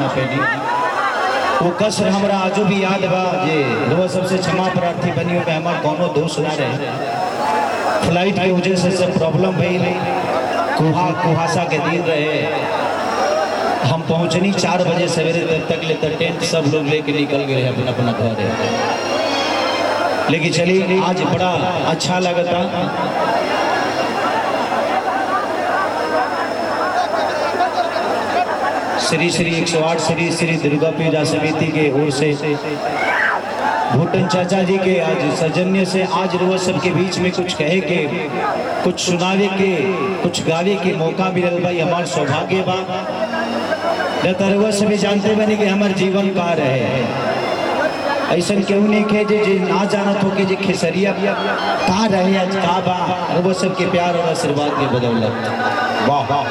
ना पैनी। वो कसर हमरा आजो भी याद बा जे वो सबसे क्षमा प्रार्थी बनी में हमार कोनो दोष ना रहे। फ्लाइट की वजह से सब प्रॉब्लम भइल, कुहासा के दिन रहे। हम पहुंचनी 4 बजे सवेरे, तब तक ले टेंट सब लोग लेके निकल गए अपना अपना घर। लेकिन चलिए आज बड़ा अच्छा लगता। श्री श्री 108 श्री श्री दुर्गा पूजा समिति के ओर से भूटन चाचा जी के आज सौजन्य से आज रोज सबके बीच में कुछ कहे के, कुछ सुनावे के, कुछ गावे के मौका मिलल भाई हमार सौभाग्य बा। तरवा से भी जानते बनी कि हमार जीवन का रहे ऐसा क्यों नहीं के जे ना जानत हो के जे खेसरिया कहाँ रहे आज का बा वो सबके प्यार और आशीर्वाद के बदौलत। वाह वाह।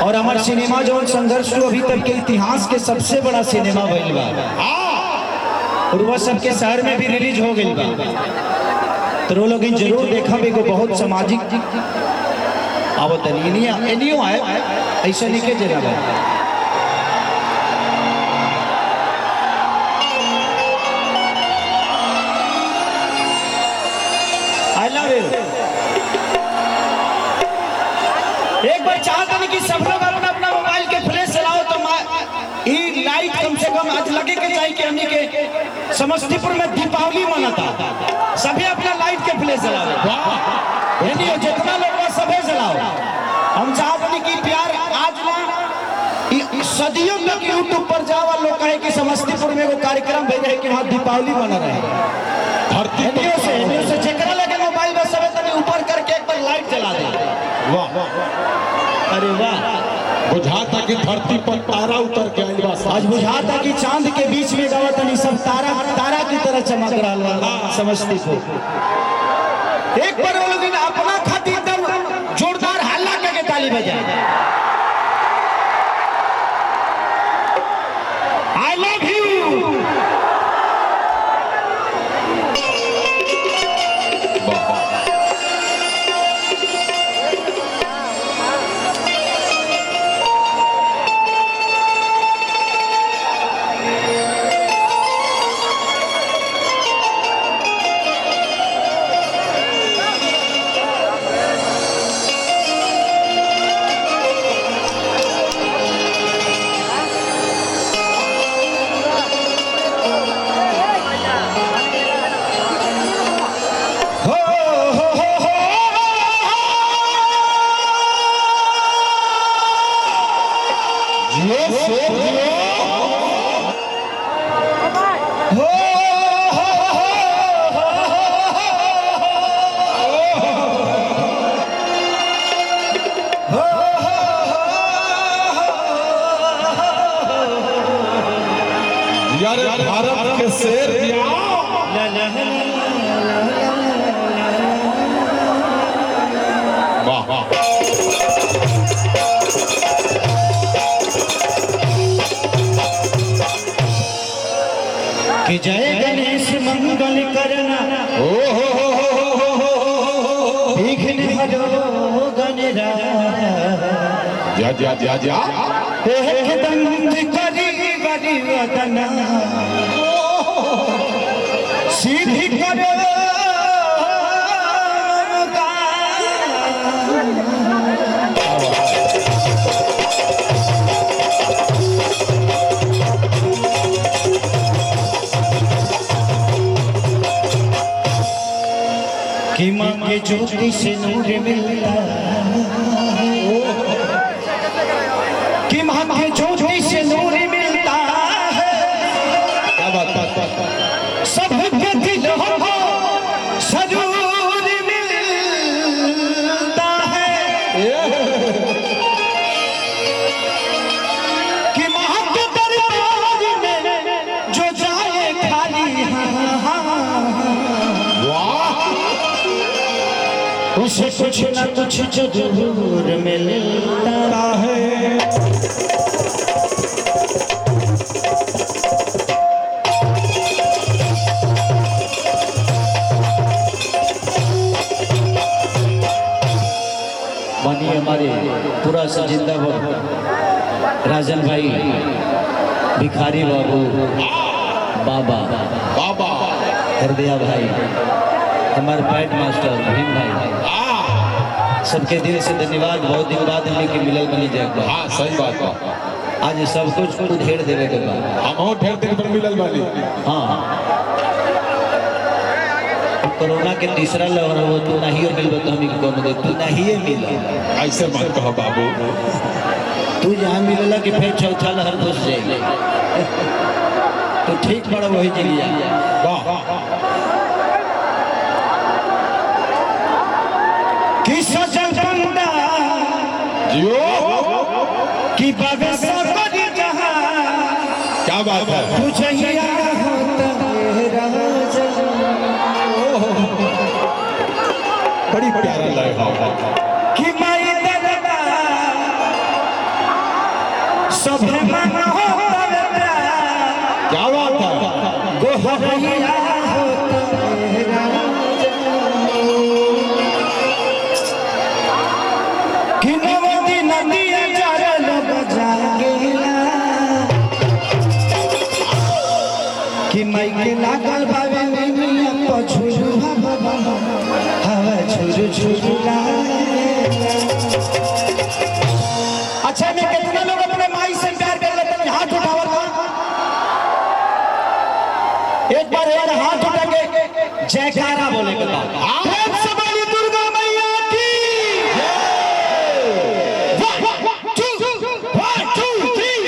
और हमार सिनेमा जो संघर्ष अभी तक के इतिहास के सबसे बड़ा सिनेमा भइल बा और वह सबके शहर में भी रिलीज हो गई बा। तो वो लोग जरूर देखा भी को बहुत सामाजिक आवत एनियो आए ऐसा नहीं के जगह बा। एक बार चाहते नहीं कि सब लोग अपना अपना मोबाइल के फ्लैश चलाओ तो ये लाइट कम से कम आज लगे के चाहिए कि हमने के समस्तीपुर में दीपावली मनाता सभी अपना लाइट के फ्लैश चलाओ। नहीं जितना लोग सभी चलाओ। हम चाहते नहीं कि प्यार आज ना सदियों तक यूट्यूब पर जावा लोग कहे कि समस्तीपुर में वो कार्यक्रम भेजे है कि वहाँ दीपावली मना रहे। से जेकरा लगे मोबाइल में सब तनी ऊपर करके एक बार लाइट जला दे। वाह अरे वाह। बुझाता कि धरती पर तारा उतर के आइल बा। आज बुझाता कि चांद के बीच में गावत नहीं सब तारा तारा की तरह चमक रहा बा समस्तीपुर। एक बार वो लोग अपना खातिर एकदम जोरदार हल्ला करके ताली बजाए। I love you. भारत के शेर कि जय गणेश मंगल करना विघ्न हरो गणराज। जा जा जा जा एकदम करी बड़ी वदना सीधी करो कि माँ के ज्योति से नूर मिलता कि माँ के ज्योति से नूर मिलता है। क्या बात सबके दिलों को सरूर मिलता है कि माँ के दरबार में जो जाए खाली उसे कुछ न कुछ जरूर मिलता है। मानिए हमारे पूरा सा जिंदाबाद राजन भाई, भिखारी बाबू, बाबा बाबा हृदया भाई, हमारे पैट मास्टर भीम भाई, सबके दिल से धन्यवाद। बहुत दिन बाद हमने के मिलल बनी जाए। हाँ सही बात बा। आज सब कुछ ढेर देवे के बाद हम ढेर दिन पर मिलल बानी। हाँ, कोरोना के तीसरा लहर हो, तू नहीं मिल तो हमें कौन दे, तू नहीं मिल। ऐसे मत कहो बाबू, तू जहाँ मिलला कि फिर चौथा लहर घुस जाएगी। तो ठीक पड़ा वही जगह कि सजल बंदा जियो कि बाबे सबरी जहां। क्या बात है? तुझे याद होता है राजा। बड़ी प्यारा लय है कि माई दरबा सब मन होता है। क्या बात है? गोहरिया होता है राजा। कि नवदी नदिया चरल बजागेला। कि माई के लागल बावे मिया पछुरु हवा छुरु छुरु लागेला। अच्छा, मैं कितना लोग अपने माई से प्यार कर लेते हैं? हाथ उठाओ तो एक बार यार हाथ उठा के जयकारा बोले के बाद प्रेम से बोली दुर्गा मैया की। 1 2 3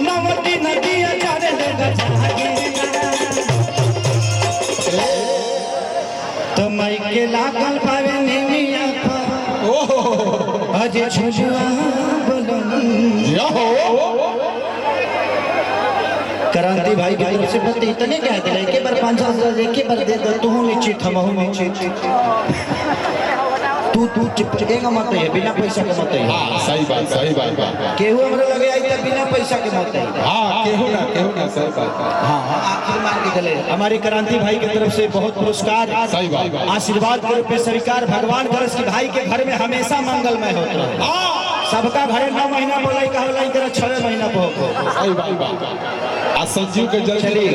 नवदी नदिया चरल बजागेला। तो माई के लागल पावे निमिया पर अजे झुझुआ क्रांति भाई की तरफ से बता इतने कह दे के बार 5,000 एक बार दे दो। तू नीचे थमहू नीचे तू चिपकेगा मत है, बिना पैसा के मत है। हाँ सही बात बा। केहू हमरा लगे आई त बिना पैसा के मत है। हाँ केहू ना सही बात। हाँ आखिर मान के चले। हमारे क्रांति भाई की तरफ से बहुत पुरस्कार, सही बात, आशीर्वाद के रूप में स्वीकार। भगवान करस की भाई के घर में हमेशा मंगलमय होता है। सबका घरे 9 महीना बोलाई का होला, इधर 6 महीना हो। सही बात। आज संजीव के जल्दी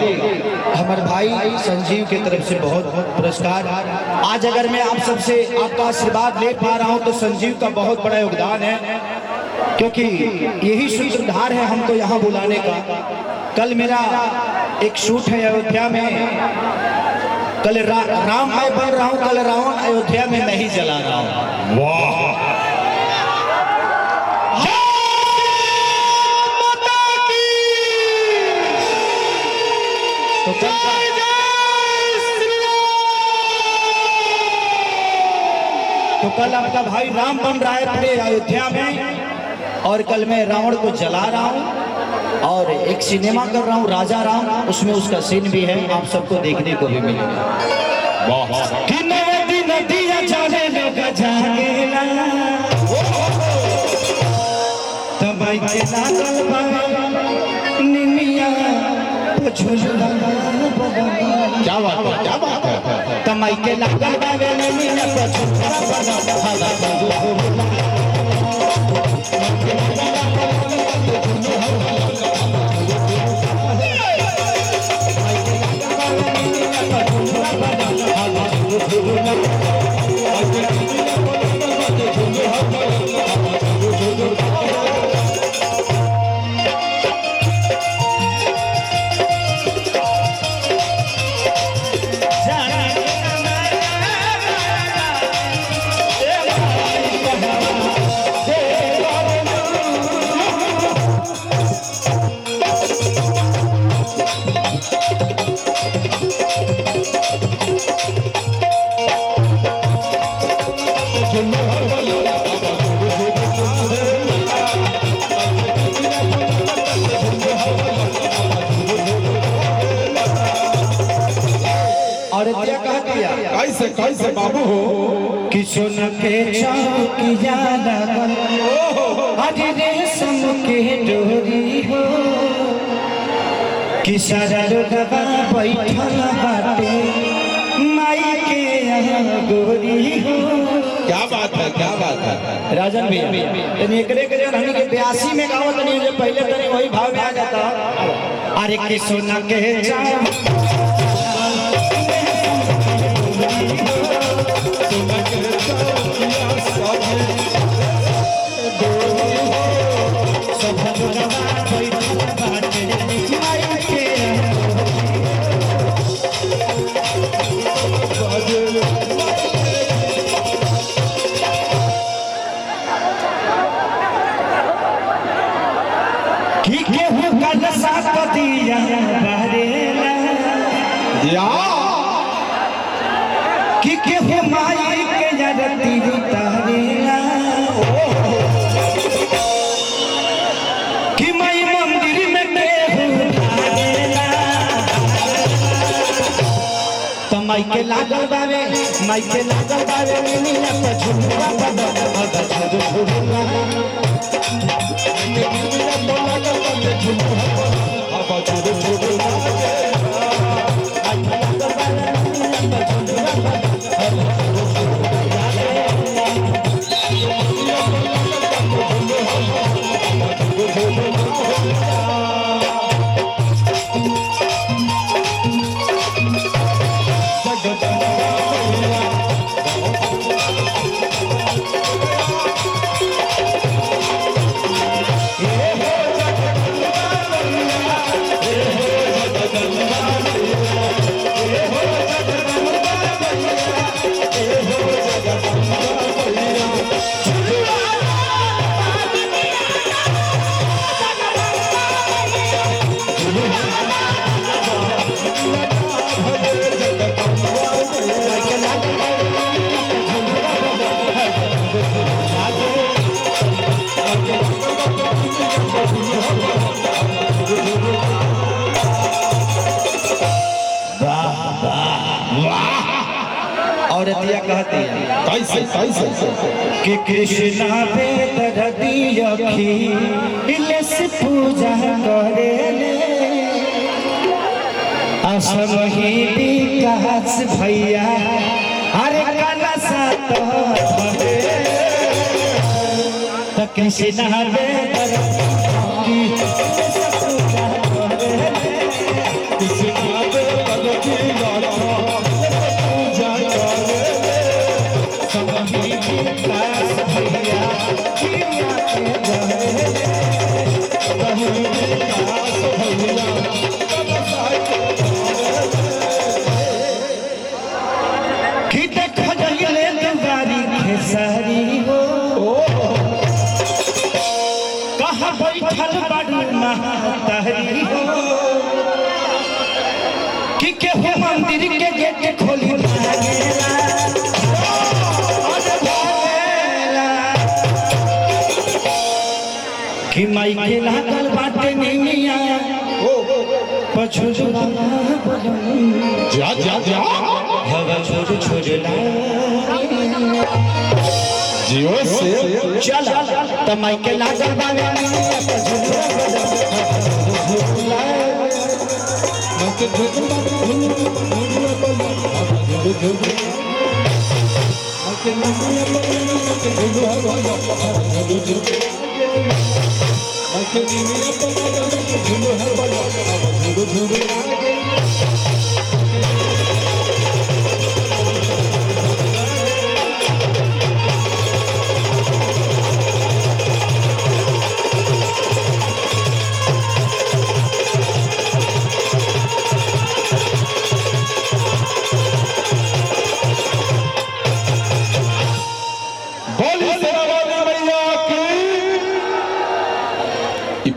हमारे भाई संजीव की तरफ से बहुत बहुत पुरस्कार। आज अगर मैं आप सबसे आपका आशीर्वाद ले पा रहा हूं तो संजीव का बहुत बड़ा योगदान है, क्योंकि यही सूत्रधार है हमको यहाँ बुलाने का। कल मेरा एक शूट है अयोध्या में। कल राम मैं बन रहा हूँ, कल रावण अयोध्या में मैं ही जला रहा हूँ। वाह तो कल आपका भाई राम बन रहा है पूरे अयोध्या में, और कल मैं रावण को जला रहा हूँ और एक सिनेमा कर रहा हूँ राजा राम, उसमें उसका सीन भी है, आप सबको देखने को भी मिलेगा। कि नवदी नदिया चरल बजागेला। तो माई के लागल बावे निमिया पछुरु क्या बात है? तमाई के लागल बावे निमिया और क्या कह दिया कैसे कैसे बाबू हो कि सुन के चौकिया लगल अरे रेशम के डोरी हो कि सारा लोगवा बैठल बाटे माई के यहाँ गोरी हो। क्या बात है क्या बात है राजन भैया तनी एकरे के जन हमनी के 82 में गावत तनी जो पहले तनी वही भाव में आ जाता। अरे कि सोना के कि केहू माई के जरती उतारेला कि माई मंदिर में केहू ढारेला तो माई के लागल बावे नीला पर झुमका बदल झुमका और दिया कहती है कैसे कैसे कि कृष्णा बेदरदी अखिले से पूजा करेले असमही विकास भैया अरे कलसा तो कृष्णा बेदरदी खेसारी हो कहाँ बैठल बड़ू महतारी हो कि केहू मंदिर के गेट खोली कि माई के लागल बाटे निमिया पछुला जा जा जा हवा छोड़ छोड़ला जियो से चल त माई के लागल बावे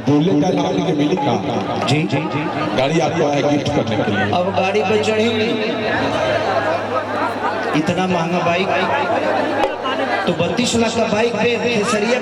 बुलेट गाड़ी के मिली का जी जी जी गाड़ी आपको है गिफ्ट करने के लिए। अब गाड़ी पर चढ़ेंगे इतना महंगा बाइक तो 32 लाख का बाइक पे केसरिया